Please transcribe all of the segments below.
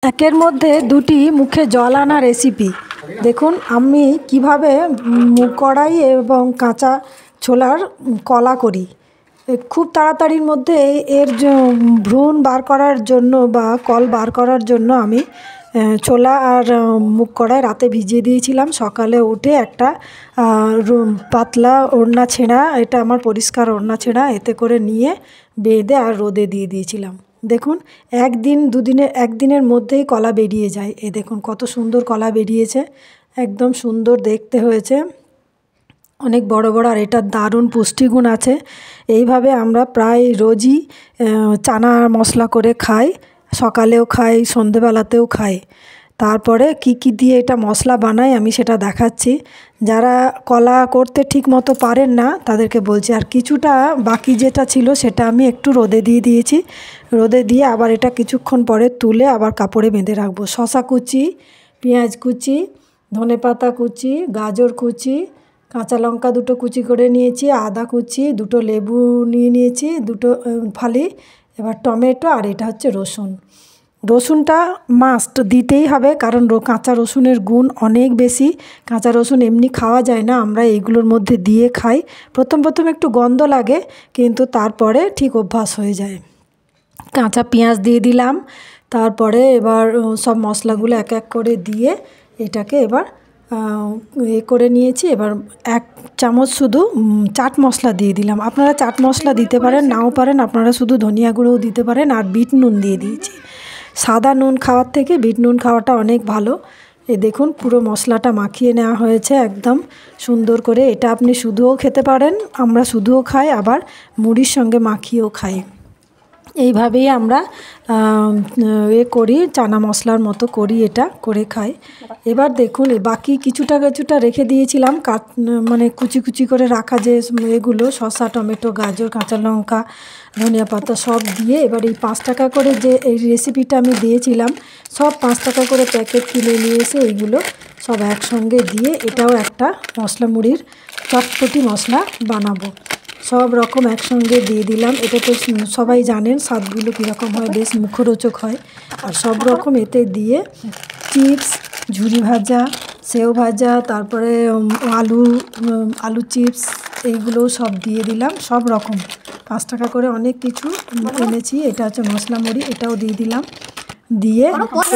একের মধ্যে দুটি মুখে জল আনা রেসিপি। দেখুন আমি কিভাবে কড়াই এবং কাঁচা ছোলার কলা করি। খুব তাড়াতাড়ির মধ্যে এর ভ্রূণ বার করার জন্য বা কল বার করার জন্য আমি ছোলা আর মুগ কড়াই রাতে ভিজিয়ে দিয়েছিলাম। সকালে উঠে একটা পাতলা ওড়না ছেঁড়া, এটা আমার পরিষ্কার ওড়না ছেঁড়া, এতে করে নিয়ে বেঁধে আর রোদে দিয়ে দিয়েছিলাম। দেখুন একদিনের মধ্যেই কলা বেরিয়ে যায়। দেখুন কত সুন্দর কলা বেরিয়েছে, একদম সুন্দর দেখতে হয়েছে, অনেক বড় বড়, আর এটার দারুণ পুষ্টিগুণ আছে। এইভাবে আমরা প্রায় রোজই চানা মশলা করে খাই, সকালেও খাই, সন্ধেবেলাতেও খাই। তারপরে কি দিয়ে এটা মশলা বানাই আমি সেটা দেখাচ্ছি। যারা কলা করতে ঠিক মতো পারেন না তাদেরকে বলছি। আর কিছুটা বাকি যেটা ছিল সেটা আমি একটু রোদে দিয়ে দিয়েছি। রোদে দিয়ে আবার এটা কিছুক্ষণ পরে তুলে আবার কাপড়ে বেঁধে রাখবো। শসা কুচি, পেঁয়াজ কুচি, ধনেপাতা কুচি, গাজর কুচি, কাঁচা লঙ্কা দুটো কুচি করে নিয়েছি, আদা কুচি, দুটো লেবু নিয়ে নিয়েছি, দুটো ফালি, এবার টমেটো, আর এটা হচ্ছে রসুন। রসুনটা মাস্ট দিতেই হবে, কারণ কাঁচা রসুনের গুণ অনেক বেশি। কাঁচা রসুন এমনি খাওয়া যায় না, আমরা এইগুলোর মধ্যে দিয়ে খাই। প্রথম একটু গন্ধ লাগে, কিন্তু তারপরে ঠিক অভ্যাস হয়ে যায়। কাঁচা পেঁয়াজ দিয়ে দিলাম। তারপরে এবার সব মশলাগুলো এক এক করে দিয়ে এটাকে এবার করে নিয়েছি। এবার 1 চামচ শুধু চাট মশলা দিয়ে দিলাম। আপনারা চাট মশলা দিতে পারেন, নাও পারেন, আপনারা শুধু ধনিয়া গুঁড়োও দিতে পারেন। আর বিট নুন দিয়ে দিয়েছি। সাদা নুন খাওয়ার থেকে বিট নুন খাওয়াটা অনেক ভালো। দেখুন পুরো মশলাটা মাখিয়ে নেওয়া হয়েছে একদম সুন্দর করে। এটা আপনি শুধুও খেতে পারেন, আমরা শুধুও খাই, আবার মুড়ির সঙ্গে মাখিয়েও খাই। এইভাবেই আমরা করি, চানা মশলার মতো করি, এটা করে খাই। এবার দেখুন বাকি কিছুটা রেখে দিয়েছিলাম, মানে কুচি করে রাখা যে এগুলো শসা, টমেটো, গাজর, কাঁচা লঙ্কা, ধনিয়া পাতা সব দিয়ে এবার এই 5 টাকা করে যে এই রেসিপিটা আমি দিয়েছিলাম, সব 5 টাকা করে প্যাকেট কিনে নিয়ে এসে এইগুলো সব একসঙ্গে দিয়ে এটাও একটা মশলা, মুড়ির চটপটি মশলা বানাবো। সব রকম একসঙ্গে দিয়ে দিলাম। এটা তো সবাই জানেন স্বাদগুলো কীরকম হয়, বেশ মুখরোচক হয়। আর সব রকম এতে দিয়ে চিপস, ঝুরি ভাজা, সেও ভাজা, তারপরে আলু চিপস, এইগুলোও সব দিয়ে দিলাম। সব রকম 5 টাকা করে অনেক কিছু এনেছি। এটা হচ্ছে মশলা মুড়ি, এটাও দিয়ে দিলাম। দিয়ে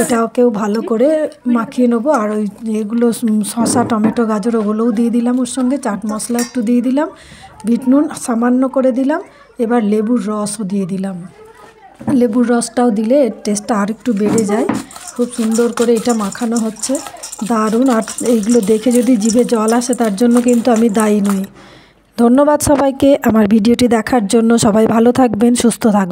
এটাকেও ভালো করে মাখিয়ে নেবো। আর ওই এগুলো শসা, টমেটো, গাজর ওগুলোও দিয়ে দিলাম ওর সঙ্গে। চাট মশলা একটু দিয়ে দিলাম, বিট নুন সামান্য করে দিলাম। এবার লেবুর রসও দিয়ে দিলাম। লেবুর রসটাও দিলে এর টেস্টটা আর একটু বেড়ে যায়। খুব সুন্দর করে এটা মাখানো হচ্ছে, দারুণ। আর এইগুলো দেখে যদি জিভে জল আসে তার জন্য কিন্তু আমি দায়ী নই। ধন্যবাদ সবাইকে আমার ভিডিওটি দেখার জন্য। সবাই ভালো থাকবেন, সুস্থ থাকবেন।